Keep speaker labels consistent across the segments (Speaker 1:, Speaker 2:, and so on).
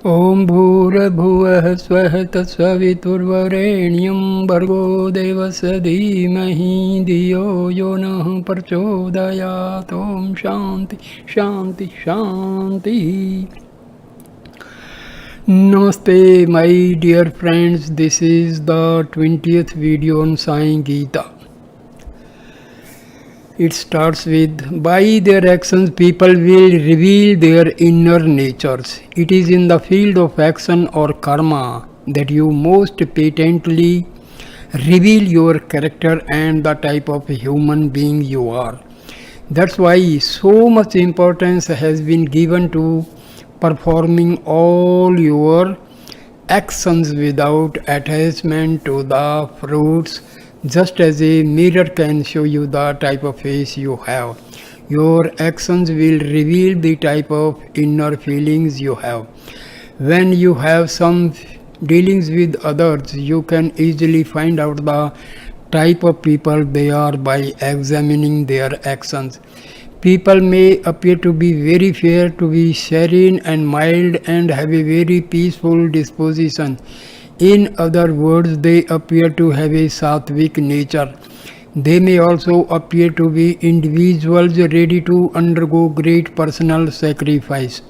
Speaker 1: Om Bhurabhuvah Svah Tatsavituर्वरेण्यं Bhargo Devasya Dhimahi Dhiyo Yonah Prachodayat. Om Shanti Shanti Shanti. Namaste, my dear friends. This is the 20th video on Sai Gita. It starts with, by their actions people will reveal their inner natures. It is in the field of action or karma that you most patently reveal your character and the type of human being you are. That's why so much importance has been given to performing all your actions without attachment to the fruits. Just as a mirror can show you the type of face you have, your actions will reveal the type of inner feelings you have. When you have some dealings with others, you can easily find out the type of people they are by examining their actions. People may appear to be very fair, to be serene and mild, and have a very peaceful disposition. In other words, they appear to have a sattvic nature. They may also appear to be individuals ready to undergo great personal sacrifice.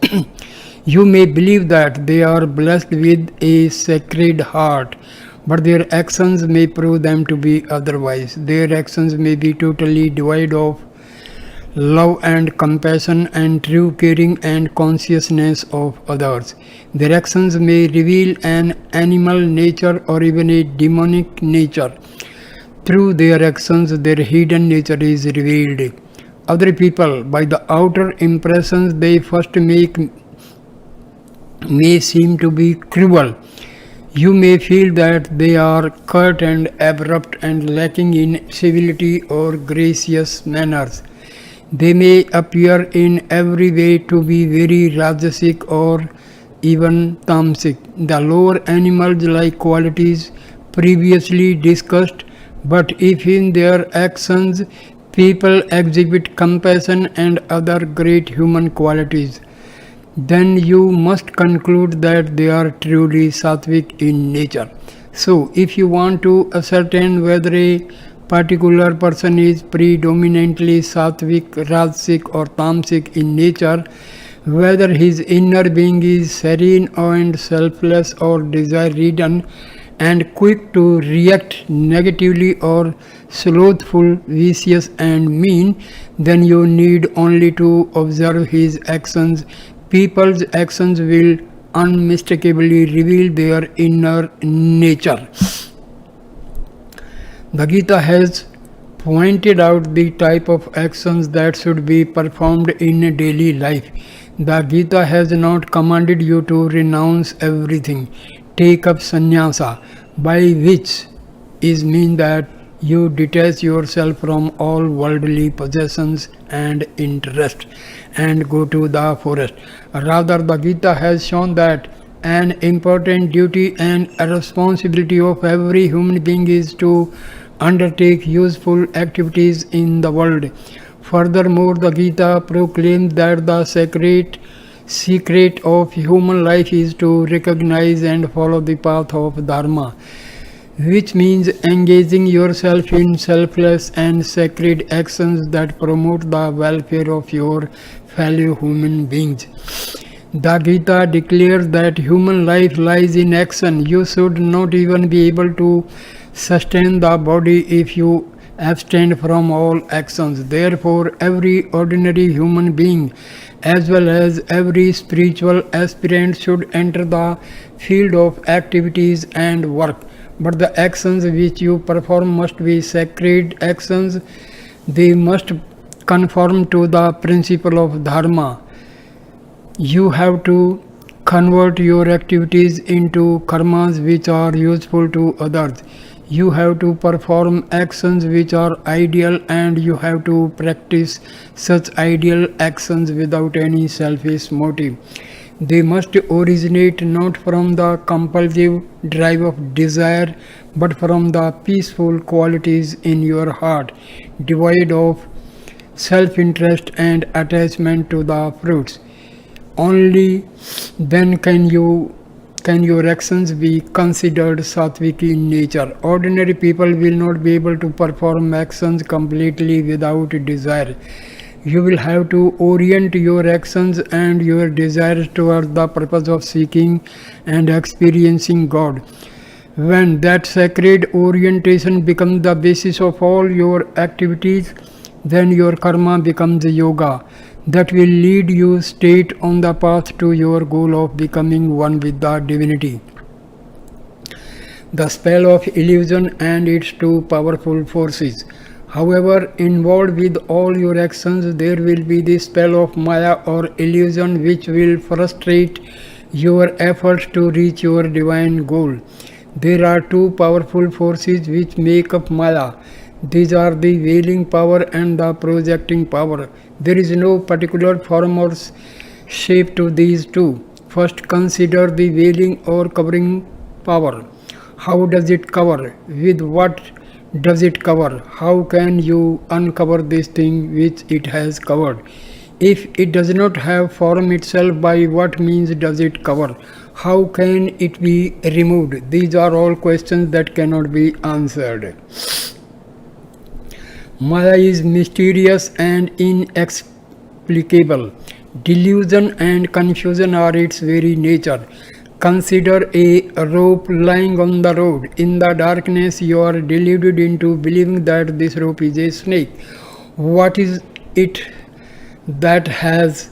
Speaker 1: You may believe that they are blessed with a sacred heart, but their actions may prove them to be otherwise. Their actions may be totally devoid of love and compassion and true caring and consciousness of others. Their actions may reveal an animal nature or even a demonic nature. Through their actions, their hidden nature is revealed. Other people, by the outer impressions they first make, may seem to be cruel. You may feel that they are curt and abrupt and lacking in civility or gracious manners. They may appear in every way to be very rajasic or even tamasic, the lower animal-like qualities previously discussed. But if in their actions people exhibit compassion and other great human qualities, then you must conclude that they are truly sattvic in nature. So, if you want to ascertain whether a particular person is predominantly sattvic, rajasic or tamasic in nature, whether his inner being is serene and selfless or desire-ridden and quick to react negatively or slothful, vicious and mean, then you need only to observe his actions. People's actions will unmistakably reveal their inner nature. The Gita has pointed out the type of actions that should be performed in daily life. The Gita has not commanded you to renounce everything, take up sannyasa, by which is mean that you detach yourself from all worldly possessions and interest and go to the forest. Rather, the Gita has shown that an important duty and a responsibility of every human being is to undertake useful activities in the world. Furthermore, the Gita proclaims that the secret of human life is to recognize and follow the path of Dharma, which means engaging yourself in selfless and sacred actions that promote the welfare of your fellow human beings. The Gita declares that human life lies in action. You should not even be able to sustain the body if you abstain from all actions. Therefore, every ordinary human being as well as every spiritual aspirant should enter the field of activities and work. But the actions which you perform must be sacred actions. They must conform to the principle of Dharma. You have to convert your activities into karmas which are useful to others. You have to perform actions which are ideal, and you have to practice such ideal actions without any selfish motive. They must originate not from the compulsive drive of desire, but from the peaceful qualities in your heart, devoid of self-interest and attachment to the fruits. Only then can your actions be considered sattvic in nature. Ordinary people will not be able to perform actions completely without desire. You will have to orient your actions and your desires towards the purpose of seeking and experiencing God. When that sacred orientation becomes the basis of all your activities, then your karma becomes yoga that will lead you straight on the path to your goal of becoming one with the divinity. The spell of illusion and its two powerful forces. However, involved with all your actions, there will be the spell of Maya or illusion which will frustrate your efforts to reach your divine goal. There are two powerful forces which make up Maya. These are the veiling power and the projecting power. There is no particular form or shape to these two. First, consider the veiling or covering power. How does it cover? With what does it cover? How can you uncover this thing which it has covered? If it does not have form itself, by what means does it cover? How can it be removed? These are all questions that cannot be answered. Maya is mysterious and inexplicable. Delusion and confusion are its very nature. Consider a rope lying on the road. In the darkness, you are deluded into believing that this rope is a snake. What is it that has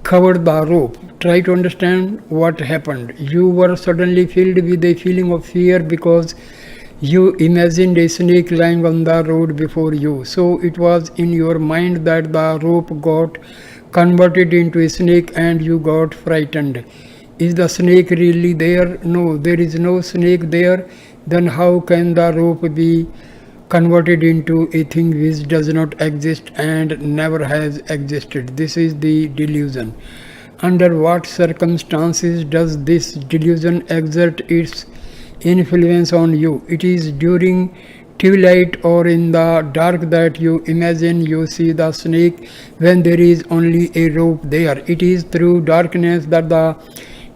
Speaker 1: covered the rope? Try to understand what happened. You were suddenly filled with a feeling of fear because you imagined a snake lying on the road before you. So it was in your mind that the rope got converted into a snake and you got frightened. Is the snake really there? No, there is no snake there. Then how can the rope be converted into a thing which does not exist and never has existed? This is the delusion. Under what circumstances does this delusion exert its influence on you? It is during twilight or in the dark that you imagine you see the snake when there is only a rope there. It is through darkness that the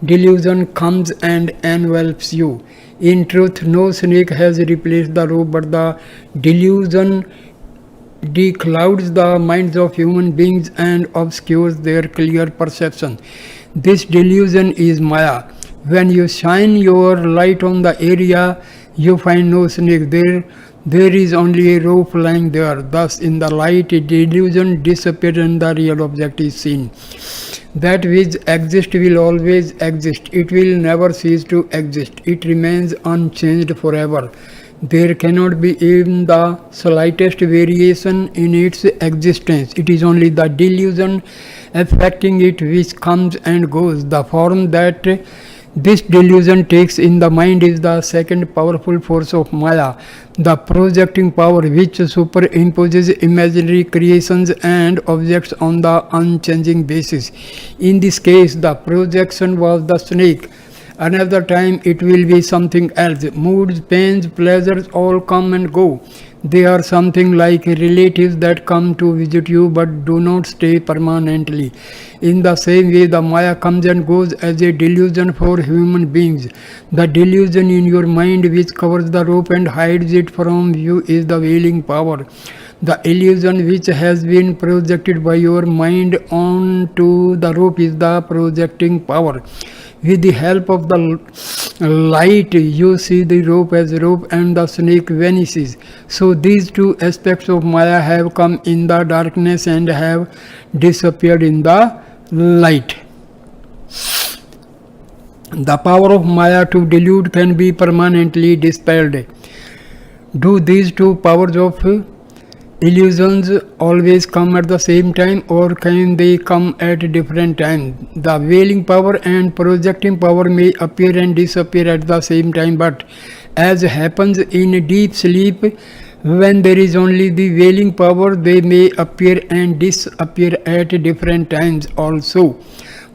Speaker 1: delusion comes and envelops you. In truth, no snake has replaced the rope, but the delusion declouds the minds of human beings and obscures their clear perception. This delusion is Maya. When you shine your light on the area, you find no snake there. There is only a rope lying there. Thus, in the light, a delusion disappears and the real object is seen. That which exists will always exist. It will never cease to exist. It remains unchanged forever. There cannot be even the slightest variation in its existence. It is only the delusion affecting it which comes and goes. The form that this delusion takes in the mind is the second powerful force of Maya, the projecting power which superimposes imaginary creations and objects on the unchanging basis. In this case, the projection was the snake. Another time it will be something else. Moods, pains, pleasures all come and go. They are something like relatives that come to visit you but do not stay permanently. In the same way, the Maya comes and goes as a delusion for human beings. The delusion in your mind which covers the rope and hides it from you is the veiling power. The illusion which has been projected by your mind onto the rope is the projecting power. With the help of the light, you see the rope as rope and the snake vanishes. So these two aspects of Maya have come in the darkness and have disappeared in the light. The power of Maya to delude can be permanently dispelled. Do these two powers of illusions always come at the same time, or can they come at different times? The veiling power and projecting power may appear and disappear at the same time, but as happens in deep sleep, when there is only the veiling power, they may appear and disappear at different times also.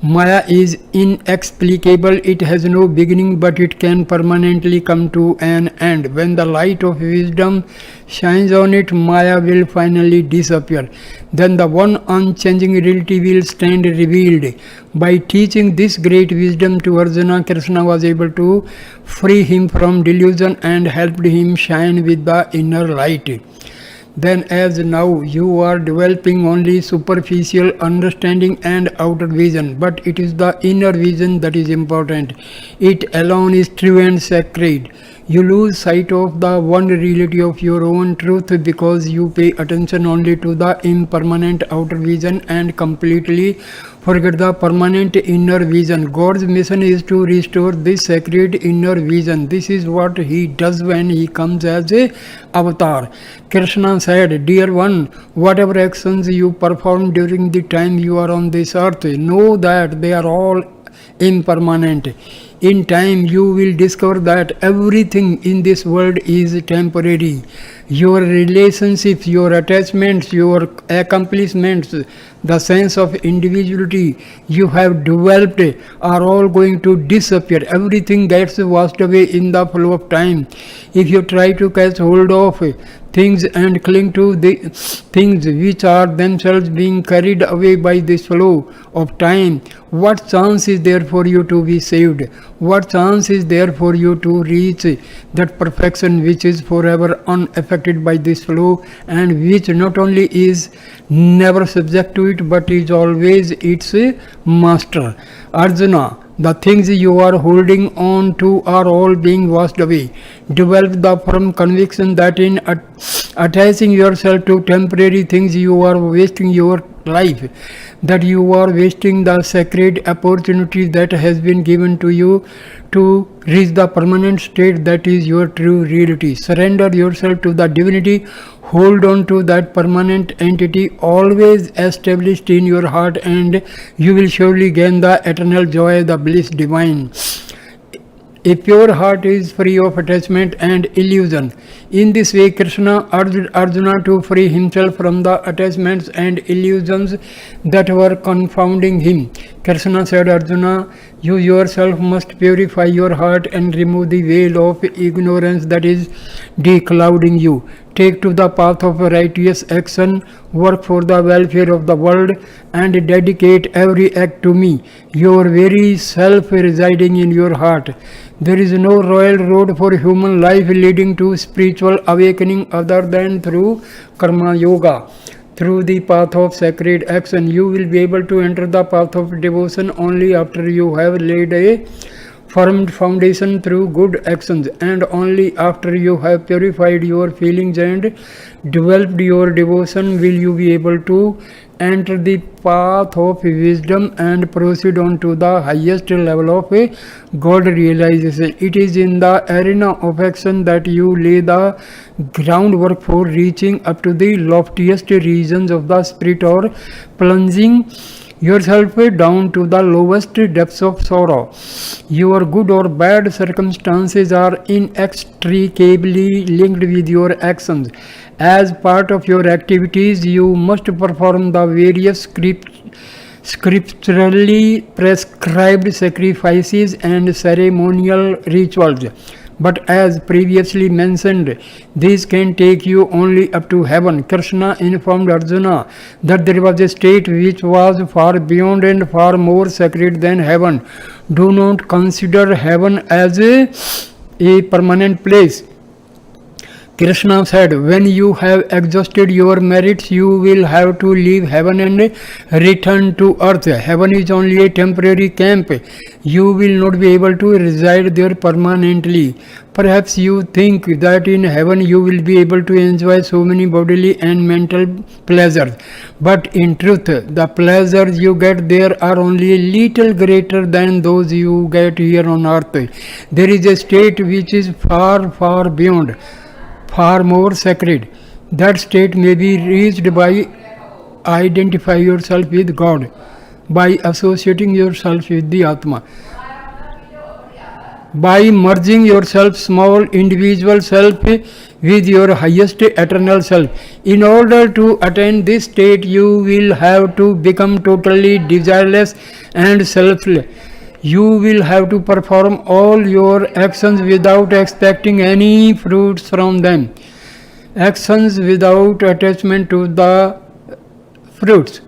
Speaker 1: Maya is inexplicable, it has no beginning, but it can permanently come to an end. When the light of wisdom shines on it, Maya will finally disappear. Then the one unchanging reality will stand revealed. By teaching this great wisdom to Arjuna, Krishna was able to free him from delusion and helped him shine with the inner light. Then as now you are developing only superficial understanding and outer vision, but it is the inner vision that is important. It alone is true and sacred. You lose sight of the one reality of your own truth because you pay attention only to the impermanent outer vision and completely forget the permanent inner vision. God's mission is to restore this sacred inner vision. This is what he does when he comes as a avatar. Krishna said, "Dear one, whatever actions you perform during the time you are on this earth, know that they are all impermanent. In time you will discover that everything in this world is temporary. Your relationships, your attachments, your accomplishments, the sense of individuality you have developed are all going to disappear. Everything gets washed away in the flow of time. If you try to catch hold of things and cling to the things which are themselves being carried away by this flow of time, what chance is there for you to be saved? What chance is there for you to reach that perfection which is forever unaffected by this flow and which not only is never subject to it but is always its master? Arjuna, the things you are holding on to are all being washed away. Develop the firm conviction that in attaching yourself to temporary things you are wasting your life, that you are wasting the sacred opportunity that has been given to you to reach the permanent state that is your true reality. Surrender yourself to the divinity. Hold on to that permanent entity always established in your heart, and you will surely gain the eternal joy, the bliss divine. A pure heart is free of attachment and illusion. In this way, Krishna urged Arjuna to free himself from the attachments and illusions that were confounding him. Krishna said, Arjuna, you yourself must purify your heart and remove the veil of ignorance that is declouding you. Take to the path of righteous action, work for the welfare of the world, and dedicate every act to me, your very self residing in your heart. There is no royal road for human life leading to spiritual awakening other than through karma yoga. Through the path of sacred action, you will be able to enter the path of devotion only after you have laid a firm foundation through good actions, and only after you have purified your feelings and developed your devotion will you be able to enter the path of wisdom and proceed on to the highest level of God realization. It is in the arena of action that you lay the groundwork for reaching up to the loftiest regions of the spirit, or plunging yourself down to the lowest depths of sorrow. Your good or bad circumstances are inextricably linked with your actions. As part of your activities, you must perform the various scripturally prescribed sacrifices and ceremonial rituals. But as previously mentioned, these can take you only up to heaven. Krishna informed Arjuna that there was a state which was far beyond and far more sacred than heaven. Do not consider heaven as a permanent place. Krishna said, when you have exhausted your merits, you will have to leave heaven and return to earth. Heaven is only a temporary camp. You will not be able to reside there permanently. Perhaps you think that in heaven you will be able to enjoy so many bodily and mental pleasures. But in truth, the pleasures you get there are only a little greater than those you get here on earth. There is a state which is far, far beyond, far more sacred. That state may be reached by identify yourself with God, by associating yourself with the Atma. by merging yourself, small individual self, with your highest eternal self. In order to attain this state, you will have to become totally desireless and selfless. You will have to perform all your actions without expecting any fruits from them. Actions without attachment to the fruits.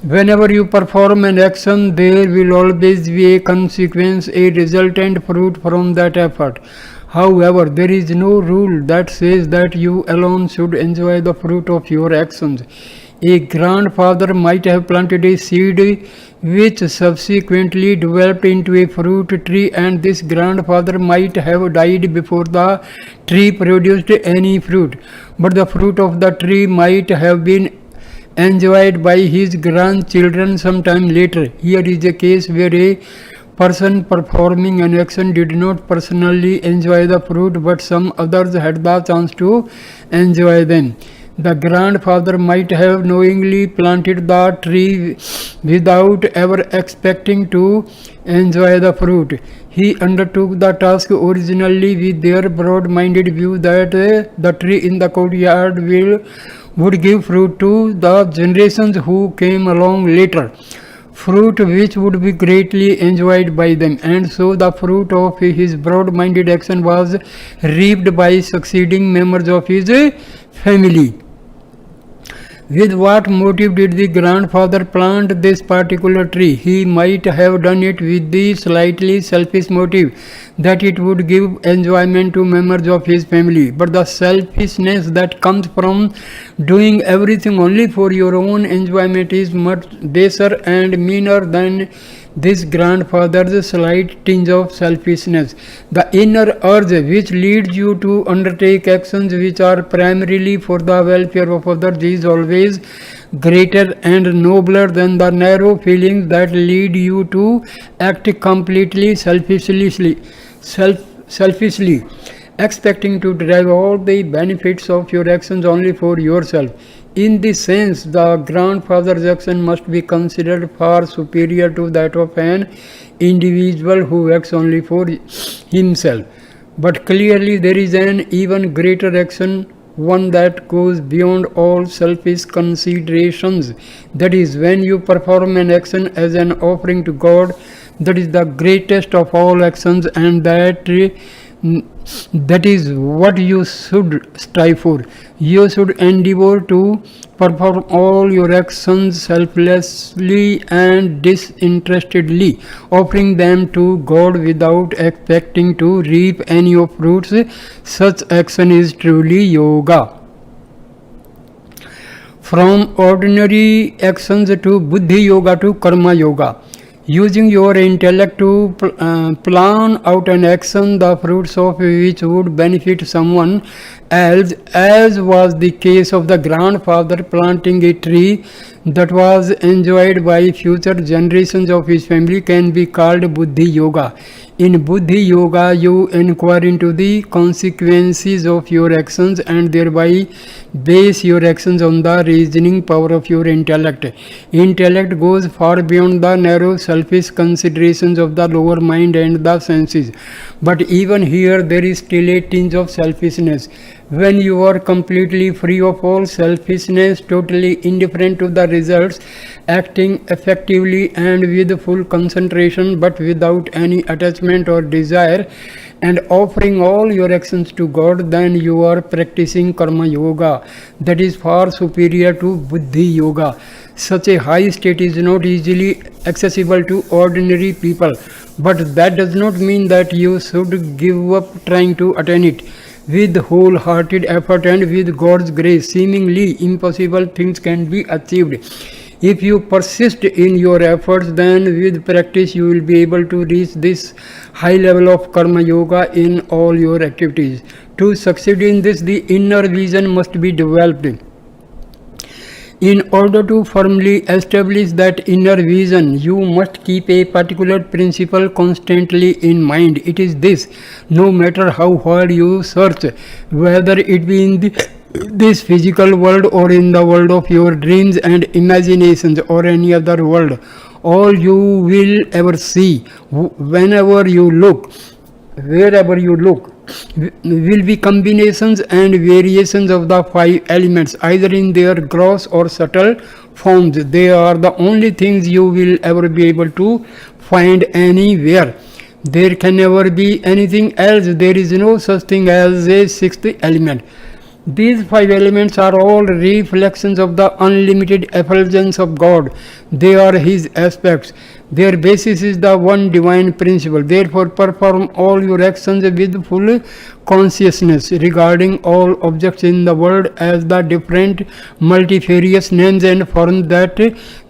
Speaker 1: Whenever you perform an action, there will always be a consequence, a resultant fruit from that effort. However, there is no rule that says that you alone should enjoy the fruit of your actions. A grandfather might have planted a seed which subsequently developed into a fruit tree, and this grandfather might have died before the tree produced any fruit. But the fruit of the tree might have been enjoyed by his grandchildren sometime later. Here is a case where a person performing an action did not personally enjoy the fruit, but some others had the chance to enjoy them. The grandfather might have knowingly planted the tree without ever expecting to enjoy the fruit. He undertook the task originally with their broad-minded view that the tree in the courtyard would give fruit to the generations who came along later, fruit which would be greatly enjoyed by them. And so the fruit of his broad-minded action was reaped by succeeding members of his family. With what motive did the grandfather plant this particular tree? He might have done it with the slightly selfish motive that it would give enjoyment to members of his family. But the selfishness that comes from doing everything only for your own enjoyment is much baser and meaner than this grandfather's slight tinge of selfishness. The inner urge which leads you to undertake actions which are primarily for the welfare of others is always greater and nobler than the narrow feelings that lead you to act completely selfishly, expecting to derive all the benefits of your actions only for yourself. In this sense, the grandfather's action must be considered far superior to that of an individual who acts only for himself. But clearly there is an even greater action, one that goes beyond all selfish considerations. That is, when you perform an action as an offering to God, that is the greatest of all actions, and that is what you should strive for. You should endeavor to perform all your actions selflessly and disinterestedly, offering them to God without expecting to reap any of fruits. Such action is truly yoga. From ordinary actions to buddhi yoga to karma yoga. Using your intellect to plan out an action, the fruits of which would benefit someone else, as was the case of the grandfather planting a tree that was enjoyed by future generations of his family, can be called buddhi yoga. In buddhi yoga, you inquire into the consequences of your actions and thereby base your actions on the reasoning power of your intellect. Intellect goes far beyond the narrow selfish considerations of the lower mind and the senses. But even here there is still a tinge of selfishness. When you are completely free of all selfishness, totally indifferent to the results, acting effectively and with full concentration but without any attachment or desire, and offering all your actions to God, then you are practicing karma yoga. That is far superior to buddhi yoga. Such a high state is not easily accessible to ordinary people, but that does not mean that you should give up trying to attain it. With wholehearted effort and with God's grace, seemingly impossible things can be achieved. If you persist in your efforts, then with practice you will be able to reach this high level of karma yoga in all your activities. To succeed in this, the inner vision must be developed. In order to firmly establish that inner vision, you must keep a particular principle constantly in mind. It is this: no matter how hard you search, whether it be in this physical world or in the world of your dreams and imaginations or any other world, all you will ever see, whenever you look, wherever you look, will be combinations and variations of the five elements, either in their gross or subtle forms. They are the only things you will ever be able to find anywhere. There can never be anything else. There is no such thing as a sixth element. These five elements are all reflections of the unlimited effulgence of God. They are His aspects. Their basis is the one divine principle. Therefore, perform all your actions with full consciousness regarding all objects in the world as the different multifarious names and forms that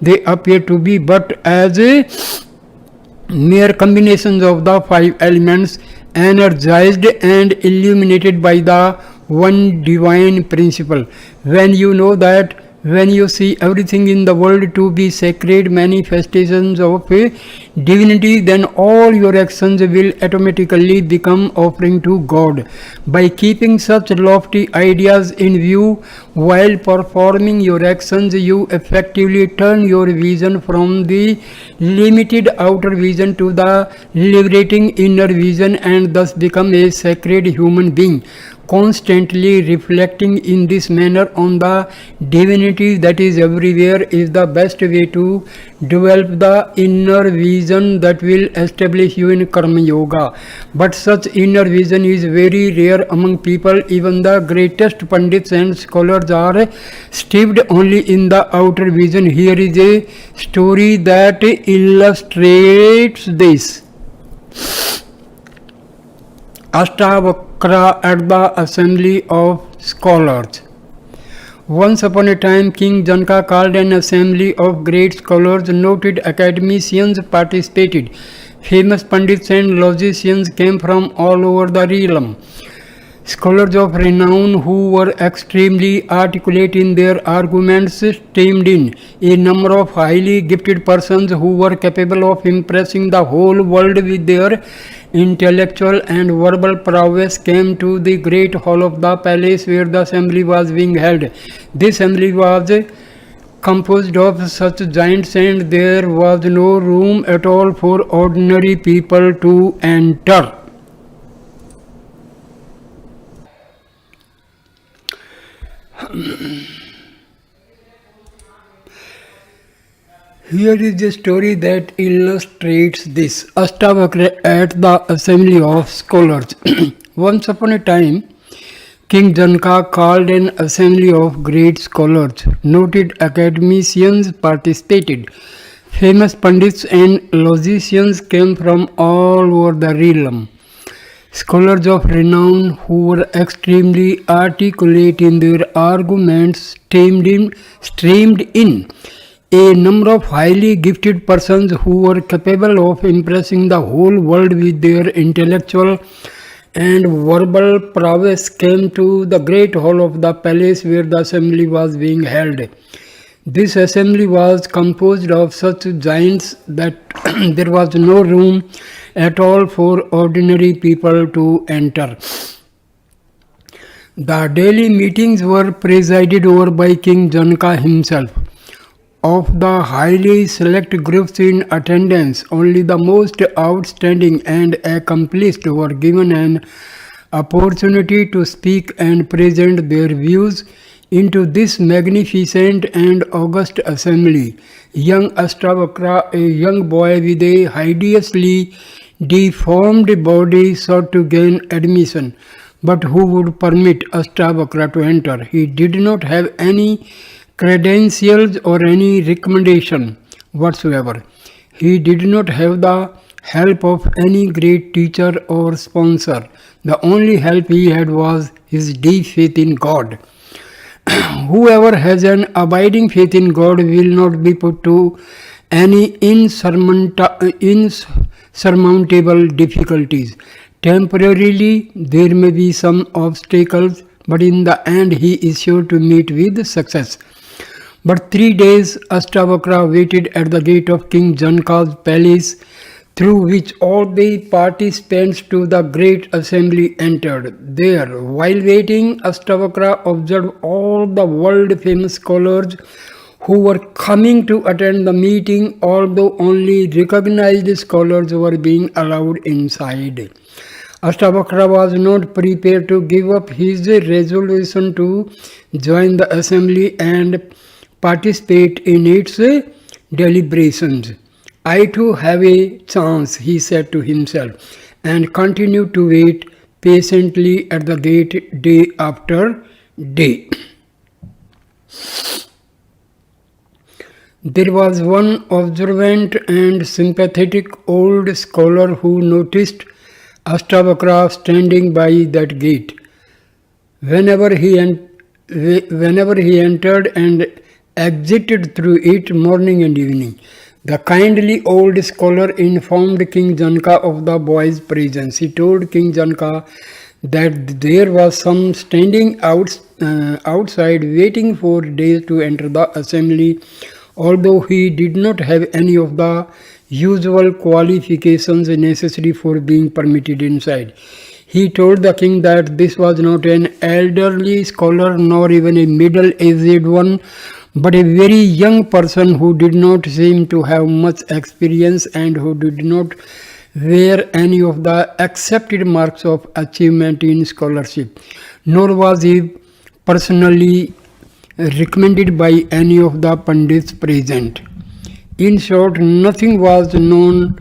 Speaker 1: they appear to be, but as mere combinations of the five elements, energized and illuminated by the one divine principle. When you know that, when you see everything in the world to be sacred manifestations of divinity, then all your actions will automatically become offering to God. By keeping such lofty ideas in view while performing your actions, you effectively turn your vision from the limited outer vision to the liberating inner vision, and thus become a sacred human being. Constantly reflecting in this manner on the divinity that is everywhere is the best way to develop the inner vision that will establish you in Karma Yoga. But such inner vision is very rare among people. Even the greatest Pandits and scholars are steeped only in the outer vision. Here is a story that illustrates this. Ashtavakra at the Assembly of Scholars. Once upon a time, King Janaka called an assembly of great scholars. Noted academicians participated. Famous Pandits and logicians came from all over the realm. Scholars of renown who were extremely articulate in their arguments streamed in. A number of highly gifted persons who were capable of impressing the whole world with their intellectual and verbal prowess came to the great hall of the palace where the assembly was being held. This assembly was composed of such giants, and there was no room at all for ordinary people to enter. Here is a story that illustrates this. Ashtavakra at the Assembly of Scholars. Once upon a time, King Janaka called an assembly of great scholars. Noted academicians participated. Famous Pandits and logicians came from all over the realm. Scholars of renown who were extremely articulate in their arguments streamed in. A number of highly gifted persons who were capable of impressing the whole world with their intellectual and verbal prowess came to the great hall of the palace where the assembly was being held. This assembly was composed of such giants that there was no room at all for ordinary people to enter. The daily meetings were presided over by King Janaka himself. Of the highly select groups in attendance, only the most outstanding and accomplished were given an opportunity to speak and present their views into this magnificent and august assembly. Young Ashtavakra, a young boy with a hideously deformed body, sought to gain admission. But who would permit Ashtavakra to enter? He did not have any credentials or any recommendation whatsoever. He did not have the help of any great teacher or sponsor. The only help he had was his deep faith in God. Whoever has an abiding faith in God will not be put to any insurmountable difficulties. Temporarily, there may be some obstacles, but in the end, he is sure to meet with success. But 3 days Ashtavakra waited at the gate of King Janaka's palace, through which all the participants to the great assembly entered. There, while waiting, Ashtavakra observed all the world-famous scholars who were coming to attend the meeting, although only recognized scholars were being allowed inside. Ashtavakra was not prepared to give up his resolution to join the assembly and participate in its deliberations. I too have a chance, he said to himself, and continued to wait patiently at the gate day after day. There was one observant and sympathetic old scholar who noticed Ashtavakra standing by that gate. Whenever he entered and exited through it morning and evening, the kindly old scholar informed King Janaka of the boy's presence. He told King Janaka that there was some standing outside waiting for days to enter the assembly, although he did not have any of the usual qualifications necessary for being permitted inside. He told the king that this was not an elderly scholar nor even a middle-aged one, but a very young person who did not seem to have much experience and who did not wear any of the accepted marks of achievement in scholarship, nor was he personally recommended by any of the Pandits present. In short, nothing was known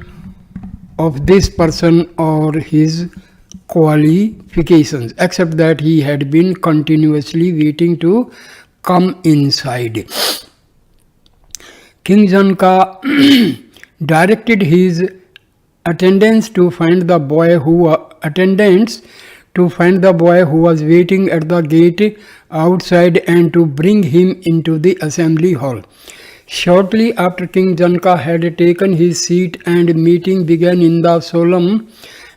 Speaker 1: of this person or his qualifications, except that he had been continuously waiting to come inside. King Janaka directed his attendants to find the boy who was waiting at the gate outside and to bring him into the assembly hall. Shortly after King Janaka had taken his seat and meeting began in the solemn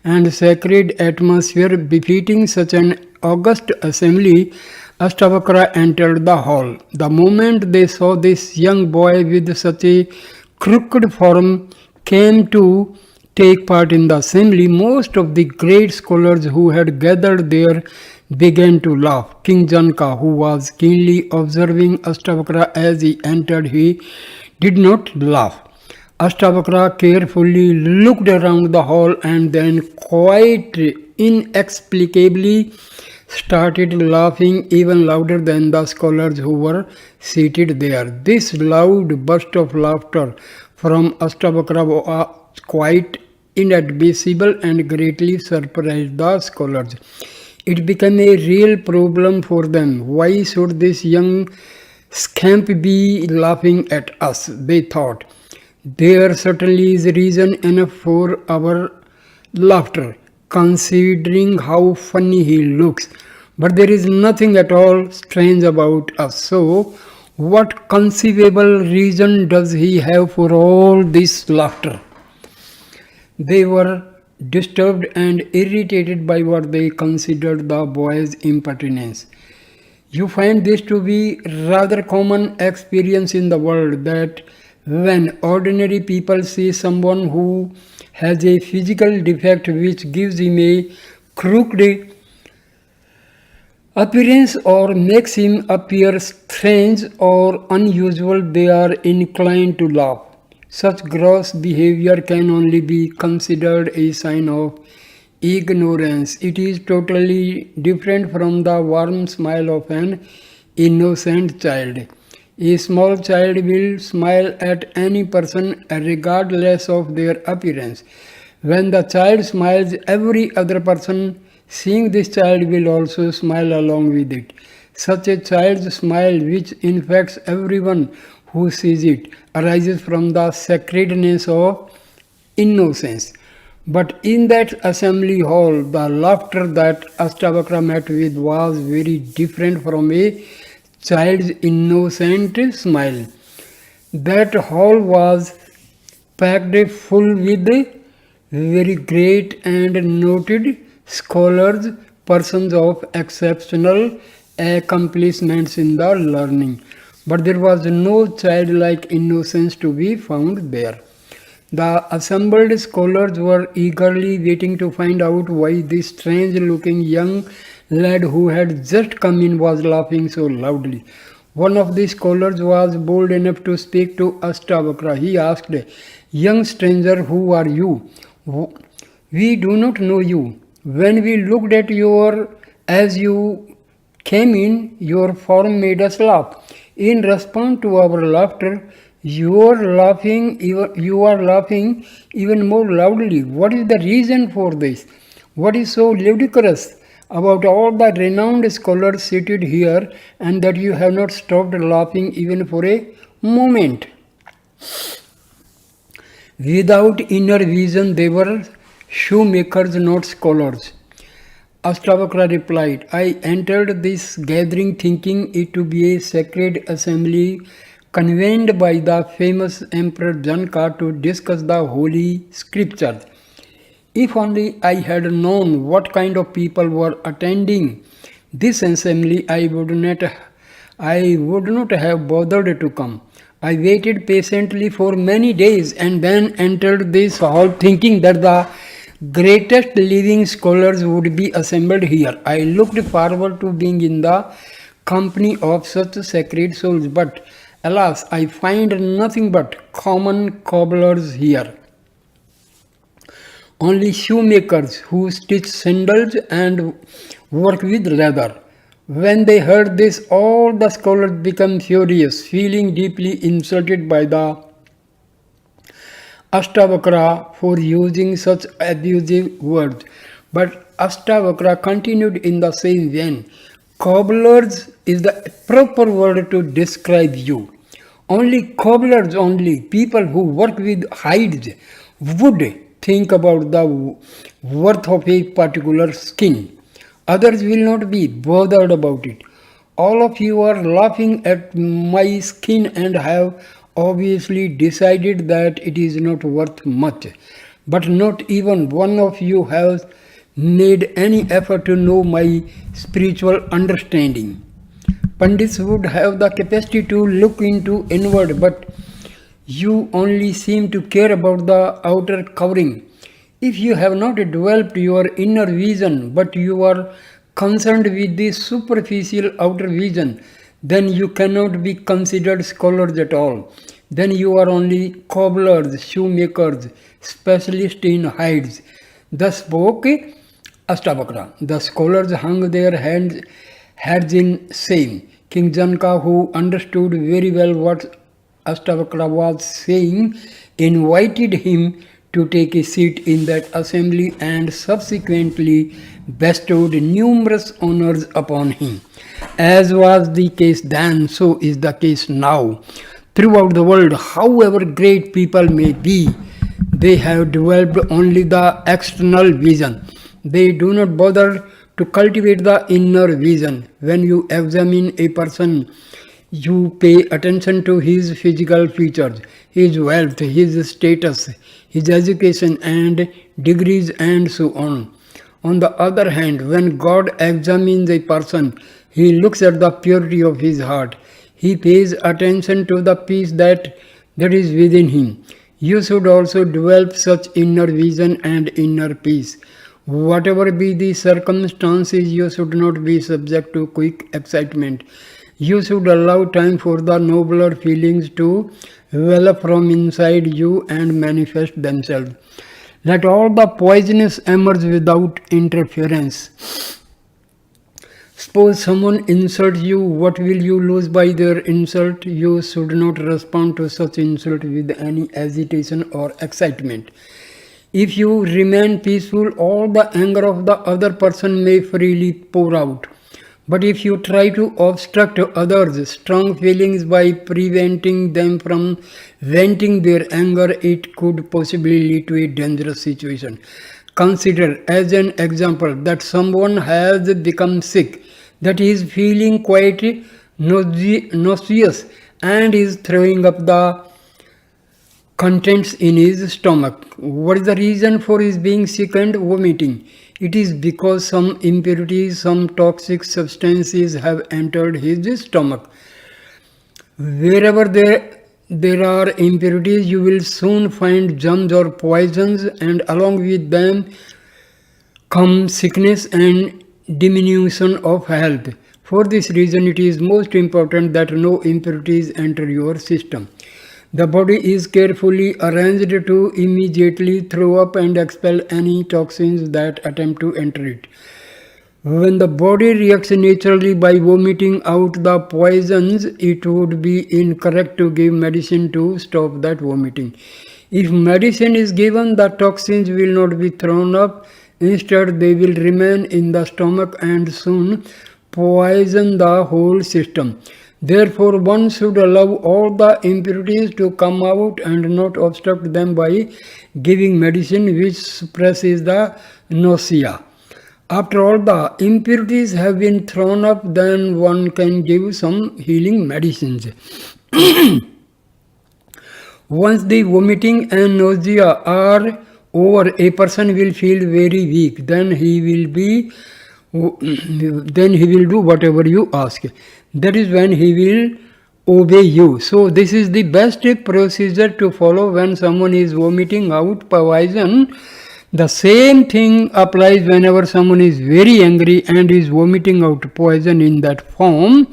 Speaker 1: and sacred atmosphere befitting such an august assembly, Ashtavakra entered the hall. The moment they saw this young boy with such a crooked form came to take part in the assembly, most of the great scholars who had gathered there began to laugh. King Janaka, who was keenly observing Ashtavakra as he entered, he did not laugh. Ashtavakra carefully looked around the hall and then quite inexplicably started laughing even louder than the scholars who were seated there. This loud burst of laughter from Ashtavakra was quite inadmissible and greatly surprised the scholars. It became a real problem for them. Why should this young scamp be laughing at us? They thought. There certainly is reason enough for our laughter, considering how funny he looks. But there is nothing at all strange about us. So, what conceivable reason does he have for all this laughter? They were disturbed and irritated by what they considered the boy's impertinence. You find this to be rather common experience in the world, that when ordinary people see someone who has a physical defect which gives him a crooked appearance or makes him appear strange or unusual, they are inclined to laugh. Such gross behavior can only be considered a sign of ignorance. It is totally different from the warm smile of an innocent child. A small child will smile at any person regardless of their appearance. When the child smiles, every other person seeing this child will also smile along with it. Such a child's smile, which infects everyone who sees it, arises from the sacredness of innocence. But in that assembly hall, the laughter that Ashtavakra met with was very different from a child's innocent smile. That hall was packed full with very great and noted scholars, persons of exceptional accomplishments in the learning. But there was no childlike innocence to be found there. The assembled scholars were eagerly waiting to find out why this strange-looking young lad who had just come in was laughing so loudly. One of the scholars was bold enough to speak to Ashtavakra. He asked, "Young stranger, who are you? We do not know you. When we looked at your as you came in, your form made us laugh. In response to our laughter, you are laughing even more loudly. What is the reason for this? What is so ludicrous about all the renowned scholars seated here, and that you have not stopped laughing even for a moment?" Without inner vision, they were shoemakers, not scholars. Ashtavakra replied, "I entered this gathering thinking it to be a sacred assembly convened by the famous Emperor Janaka to discuss the holy scriptures. If only I had known what kind of people were attending this assembly, I would not have bothered to come. I waited patiently for many days and then entered this hall thinking that the greatest living scholars would be assembled here. I looked forward to being in the company of such sacred souls, but alas, I find nothing but common cobblers here. Only shoemakers who stitch sandals and work with leather." When they heard this, all the scholars became furious, feeling deeply insulted by the Ashtavakra for using such abusive words. But Ashtavakra continued in the same vein. "Cobblers is the proper word to describe you. Only cobblers, only people who work with hides, would think about the worth of a particular skin. Others will not be bothered about it. All of you are laughing at my skin and have obviously decided that it is not worth much. But not even one of you has made any effort to know my spiritual understanding. Pandits would have the capacity to look into inward, but you only seem to care about the outer covering. If you have not developed your inner vision, but you are concerned with the superficial outer vision, then you cannot be considered scholars at all. Then you are only cobblers, shoemakers, specialists in hides." Thus spoke Ashtavakra. The scholars hung their heads in shame. King Janaka, who understood very well what Ashtavakra was saying, invited him to take a seat in that assembly and subsequently bestowed numerous honors upon him. As was the case then, so is the case now. Throughout the world, however great people may be, they have developed only the external vision. They do not bother to cultivate the inner vision. When you examine a person, you pay attention to his physical features, his wealth, his status, his education and degrees and so on. On the other hand, when God examines a person, he looks at the purity of his heart. He pays attention to the peace that is within him. You should also develop such inner vision and inner peace. Whatever be the circumstances, you should not be subject to quick excitement. You should allow time for the nobler feelings to well up from inside you and manifest themselves. Let all the poisonous emerge without interference. Suppose someone insults you, what will you lose by their insult? You should not respond to such insult with any agitation or excitement. If you remain peaceful, all the anger of the other person may freely pour out. But if you try to obstruct others' strong feelings by preventing them from venting their anger, it could possibly lead to a dangerous situation. Consider, as an example, that someone has become sick, that he is feeling quite nauseous and is throwing up the contents in his stomach. What is the reason for his being sick and vomiting? It is because some impurities, some toxic substances have entered his stomach. Wherever there are impurities, you will soon find germs or poisons, and along with them come sickness and diminution of health. For this reason, it is most important that no impurities enter your system. The body is carefully arranged to immediately throw up and expel any toxins that attempt to enter it. When the body reacts naturally by vomiting out the poisons, it would be incorrect to give medicine to stop that vomiting. If medicine is given, the toxins will not be thrown up. Instead, they will remain in the stomach and soon poison the whole system. Therefore, one should allow all the impurities to come out and not obstruct them by giving medicine which suppresses the nausea. After all the impurities have been thrown up, then one can give some healing medicines. Once the vomiting and nausea are over, a person will feel very weak. Then he will do whatever you ask. That is when he will obey you. So this is the best procedure to follow when someone is vomiting out poison. The same thing applies whenever someone is very angry and is vomiting out poison in that form.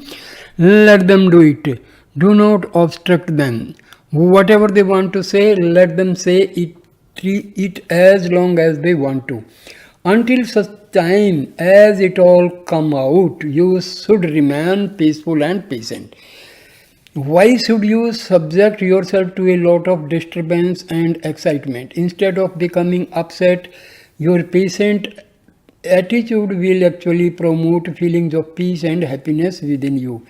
Speaker 1: Let them do it. Do not obstruct them. Whatever they want to say, let them say it as long as they want to. Until such time as it all come out, you should remain peaceful and patient. Why should you subject yourself to a lot of disturbance and excitement? Instead of becoming upset, your patient attitude will actually promote feelings of peace and happiness within you.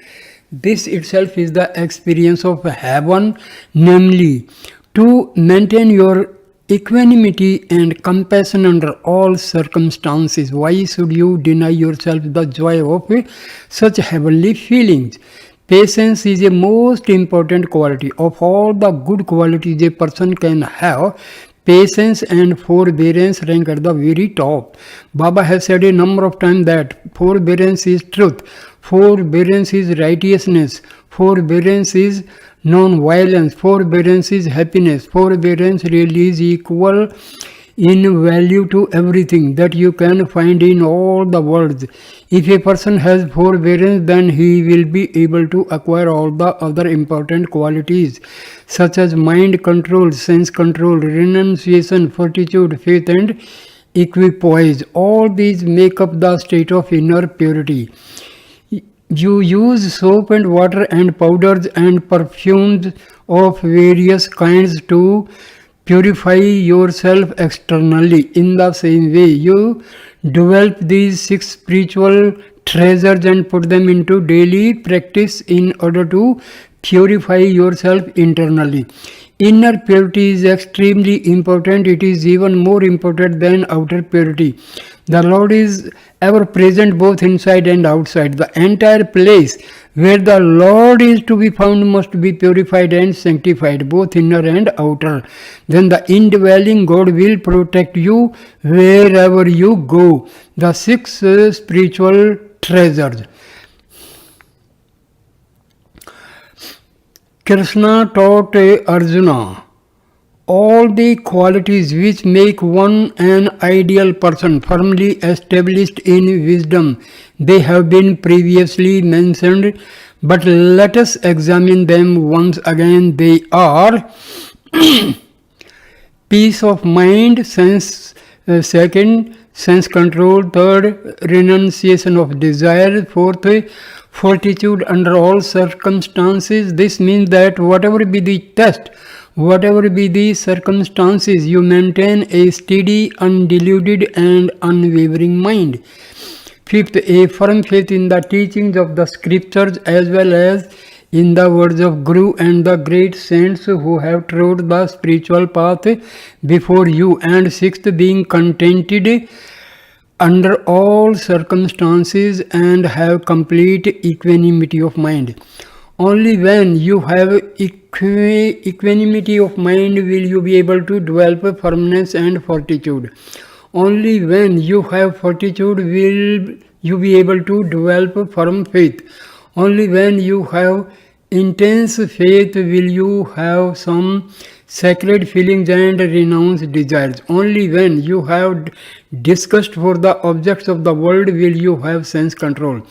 Speaker 1: This itself is the experience of heaven, namely, to maintain your equanimity and compassion under all circumstances. Why should you deny yourself the joy of such heavenly feelings? Patience is a most important quality. Of all the good qualities a person can have, patience and forbearance rank at the very top. Baba has said a number of times that forbearance is truth, forbearance is righteousness, forbearance is non-violence, forbearance is happiness, forbearance really is equal in value to everything that you can find in all the worlds. If a person has forbearance, then he will be able to acquire all the other important qualities such as mind control, sense control, renunciation, fortitude, faith and equipoise. All these make up the state of inner purity. You use soap and water and powders and perfumes of various kinds to purify yourself externally. In the same way, you develop these 6 spiritual treasures and put them into daily practice in order to purify yourself internally. Inner purity is extremely important. It is even more important than outer purity. The Lord is ever present both inside and outside. The entire place where the Lord is to be found must be purified and sanctified, both inner and outer. Then the indwelling God will protect you wherever you go. The 6 spiritual treasures. Krishna taught Arjuna all the qualities which make one an ideal person firmly established in wisdom. They have been previously mentioned, but let us examine them once again. They are peace of mind, second, sense control, third, renunciation of desire, fourth, fortitude under all circumstances. This means that whatever be the test, whatever be the circumstances, you maintain a steady, undeluded and unwavering mind. Fifth, a firm faith in the teachings of the scriptures as well as in the words of Guru and the great saints who have trod the spiritual path before you. And sixth, being contented under all circumstances and have complete equanimity of mind. Only when you have equanimity of mind will you be able to develop firmness and fortitude. Only when you have fortitude will you be able to develop firm faith. Only when you have intense faith will you have some sacred feelings and renounce desires. Only when you have disgust for the objects of the world will you have sense control.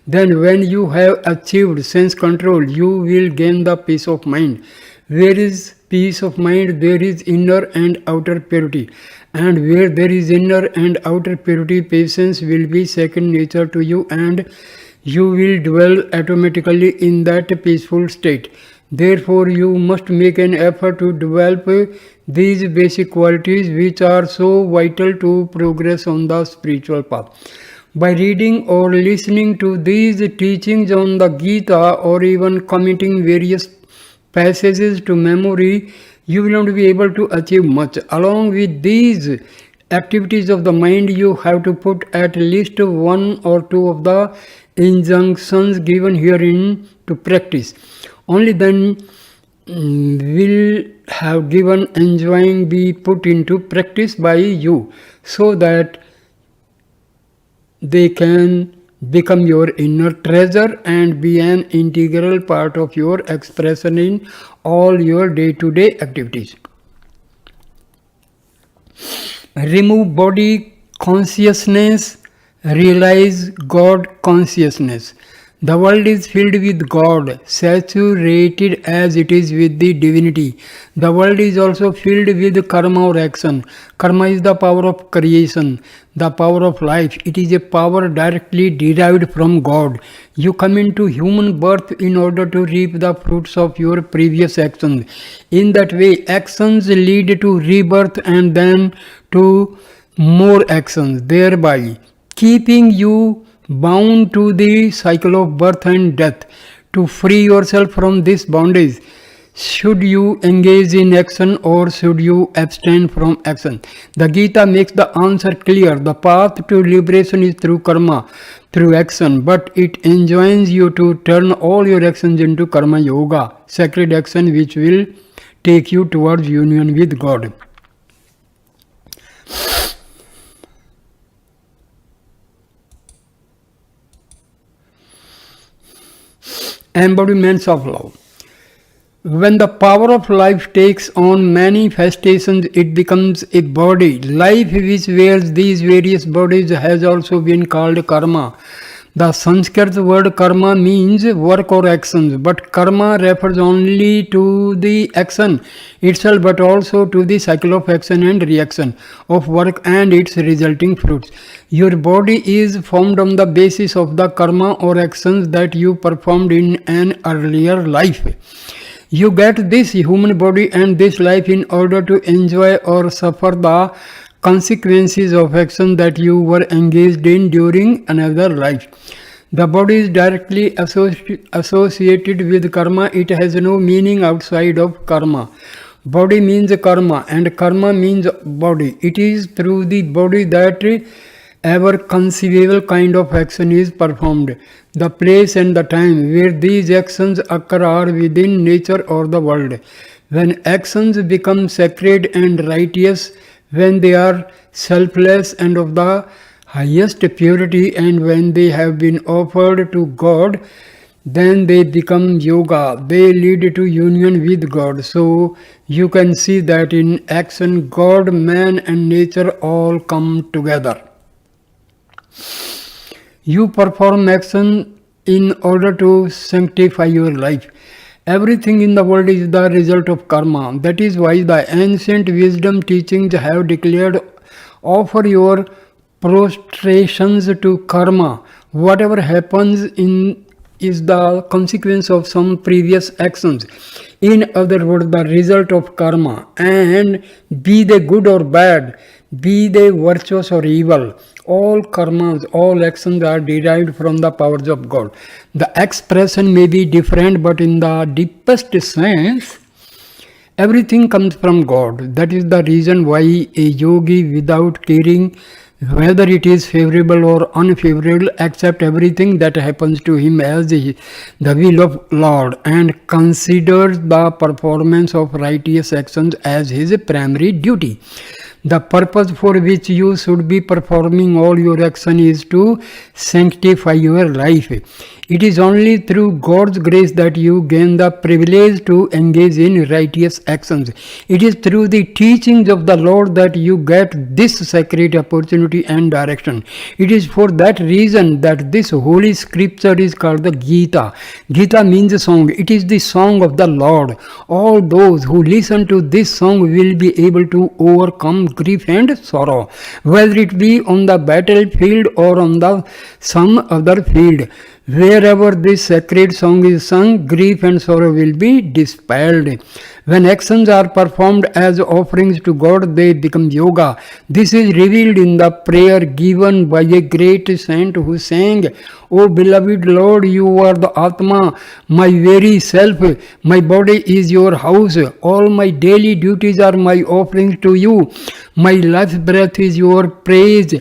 Speaker 1: Then when you have achieved sense control, you will gain the peace of mind. Where is peace of mind, there is inner and outer purity. And where there is inner and outer purity, patience will be second nature to you, and you will dwell automatically in that peaceful state. Therefore, you must make an effort to develop these basic qualities which are so vital to progress on the spiritual path. By reading or listening to these teachings on the Gita, or even committing various passages to memory, you will not be able to achieve much. Along with these activities of the mind, you have to put at least one or two of the injunctions given herein to practice. Only then will have given enjoying be put into practice by you, so that they can become your inner treasure and be an integral part of your expression in all your day-to-day activities. Remove body consciousness, realize God consciousness. The world is filled with God, saturated as it is with the divinity. The world is also filled with karma or action. Karma is the power of creation, the power of life. It is a power directly derived from God. You come into human birth in order to reap the fruits of your previous actions. In that way, actions lead to rebirth and then to more actions, thereby keeping you bound to the cycle of birth and death. To free yourself from this bondage, should you engage in action or should you abstain from action? The Gita makes the answer clear. The path to liberation is through karma, through action, but it enjoins you to turn all your actions into karma yoga, sacred action which will take you towards union with God. Embodiments of love. When the power of life takes on manifestations, it becomes a body. Life which wears these various bodies has also been called karma. The Sanskrit word karma means work or actions, but karma refers only to the action itself, but also to the cycle of action and reaction of work and its resulting fruits. Your body is formed on the basis of the karma or actions that you performed in an earlier life. You get this human body and this life in order to enjoy or suffer the consequences of action that you were engaged in during another life. The body is directly associated with karma. It has no meaning outside of karma. Body means karma and karma means body. It is through the body that ever conceivable kind of action is performed. The place and the time where these actions occur are within nature or the world. When actions become sacred and righteous, when they are selfless and of the highest purity, and when they have been offered to God, then they become yoga. They lead to union with God. So you can see that in action, God, man and nature all come together. You perform action in order to sanctify your life. Everything in the world is the result of karma. That is why the ancient wisdom teachings have declared, offer your prostrations to karma. Whatever happens is the consequence of some previous actions. In other words, the result of karma. And be they good or bad, be they virtuous or evil, all karmas, all actions are derived from the powers of God. The expression may be different, but in the deepest sense, everything comes from God. That is the reason why a yogi, without caring whether it is favorable or unfavorable, accepts everything that happens to him as the will of Lord and considers the performance of righteous actions as his primary duty. The purpose for which you should be performing all your action is to sanctify your life. It is only through God's grace that you gain the privilege to engage in righteous actions. It is through the teachings of the Lord that you get this sacred opportunity and direction. It is for that reason that this holy scripture is called the Gita. Gita means a song. It is the song of the Lord. All those who listen to this song will be able to overcome grief and sorrow, whether it be on the battlefield or on some other field. Wherever this sacred song is sung, grief and sorrow will be dispelled. When actions are performed as offerings to God, they become yoga. This is revealed in the prayer given by a great saint who sang, "O beloved Lord, you are the Atma, my very self. My body is your house. All my daily duties are my offerings to you. My life breath is your praise.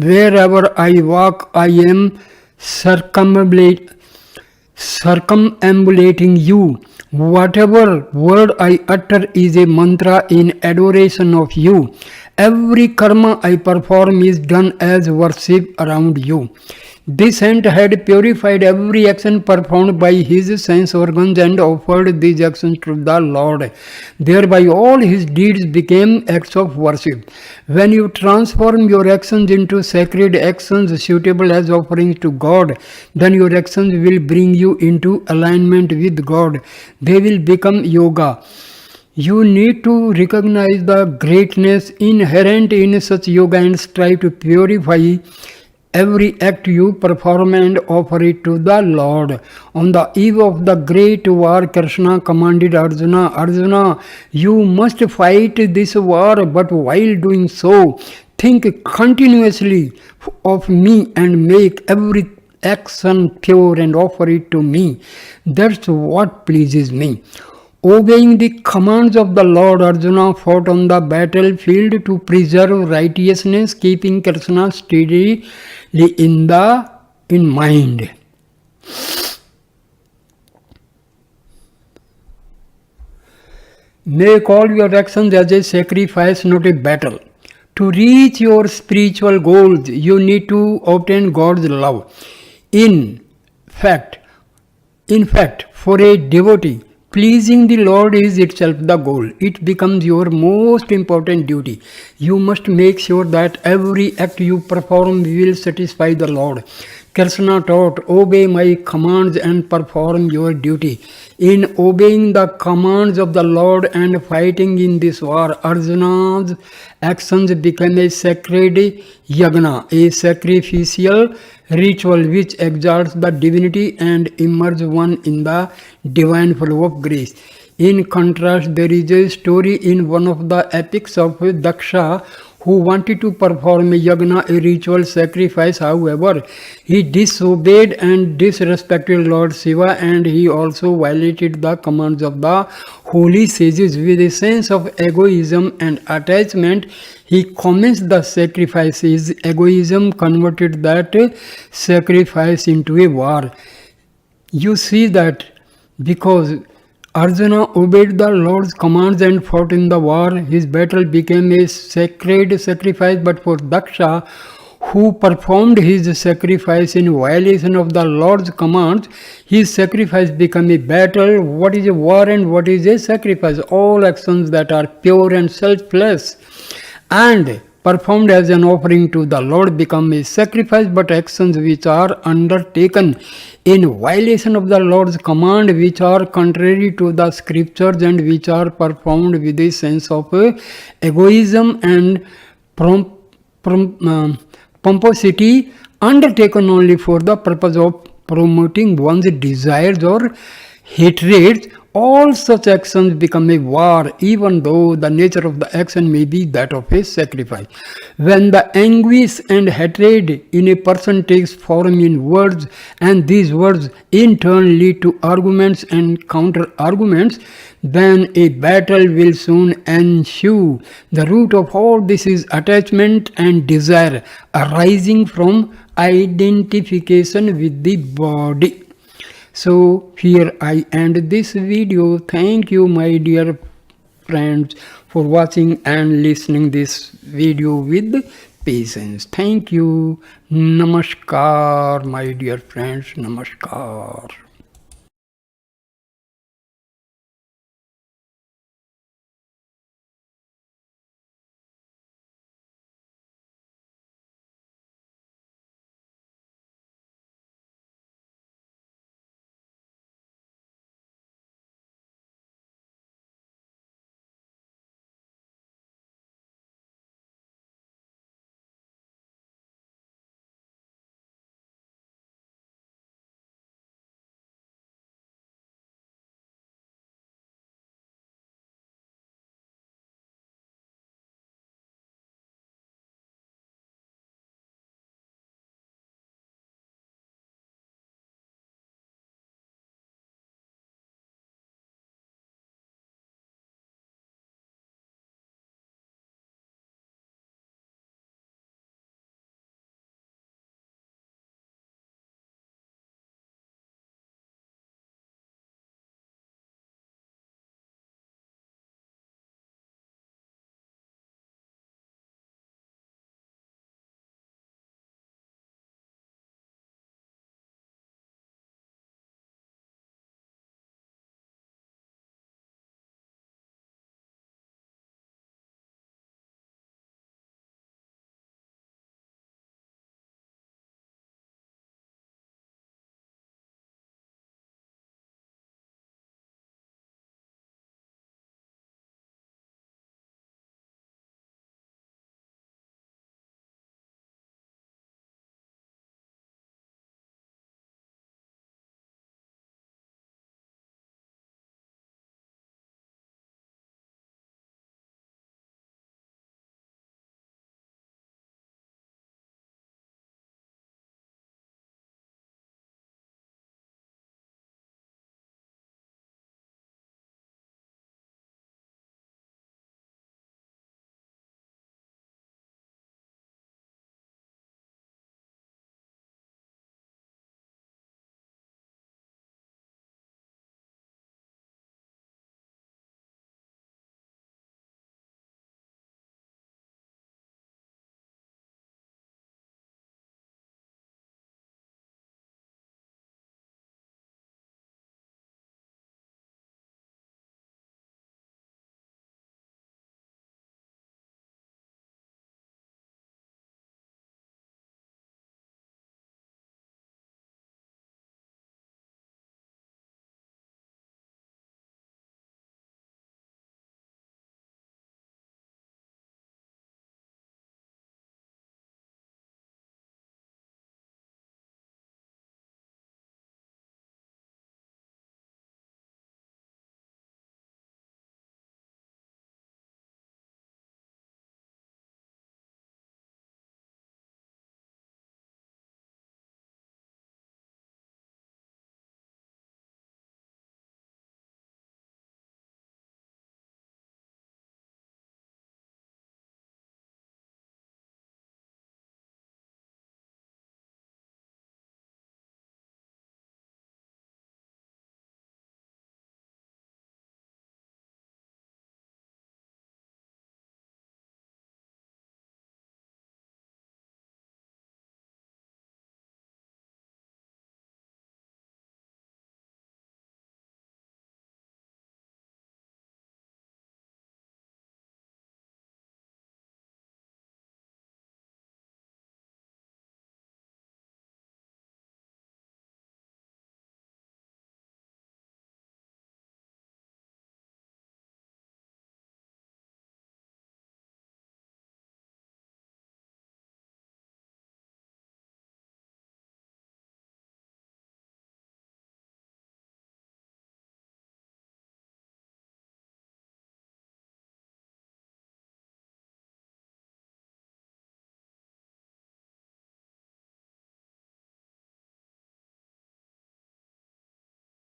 Speaker 1: Wherever I walk, I am circumambulating you. Whatever word I utter is a mantra in adoration of you. Every karma I perform is done as worship around you." This saint had purified every action performed by his sense organs and offered these actions to the Lord. Thereby all his deeds became acts of worship. When you transform your actions into sacred actions suitable as offerings to God, then your actions will bring you into alignment with God. They will become yoga. You need to recognize the greatness inherent in such yoga and strive to purify every act you perform and offer it to the Lord. On the eve of the great war, Krishna commanded Arjuna, "Arjuna, you must fight this war, but while doing so, think continuously of me and make every action pure and offer it to me. That's what pleases me." Obeying the commands of the Lord, Arjuna fought on the battlefield to preserve righteousness, keeping Krishna steadily in mind. Make all your actions as a sacrifice, not a battle. To reach your spiritual goals, you need to obtain God's love. In fact, for a devotee, pleasing the Lord is itself the goal. It becomes your most important duty. You must make sure that every act you perform will satisfy the Lord. Krishna taught, "Obey my commands and perform your duty." In obeying the commands of the Lord and fighting in this war, Arjuna's actions became a sacred yagna, a sacrificial ritual which exalts the divinity and immerses one in the divine flow of grace. In contrast, there is a story in one of the epics of Daksha who wanted to perform a yagna, a ritual sacrifice. However, he disobeyed and disrespected Lord Shiva, and he also violated the commands of the holy sages. With a sense of egoism and attachment, he commenced the sacrifice. His egoism converted that sacrifice into a war. You see that because Arjuna obeyed the Lord's commands and fought in the war, his battle became a sacred sacrifice. But for Daksha, who performed his sacrifice in violation of the Lord's commands, his sacrifice became a battle. What is a war and what is a sacrifice? All actions that are pure and selfless and performed as an offering to the Lord become a sacrifice, but actions which are undertaken in violation of the Lord's command, which are contrary to the scriptures and which are performed with a sense of egoism and pomposity, undertaken only for the purpose of promoting one's desires or hatreds, all such actions become a war, even though the nature of the action may be that of a sacrifice. When the anguish and hatred in a person takes form in words, and these words in turn lead to arguments and counter-arguments, then a battle will soon ensue. The root of all this is attachment and desire arising from identification with the body. So here I end this video. Thank you, my dear friends, for watching and listening this video with patience. Thank you. Namaskar, my dear friends. Namaskar.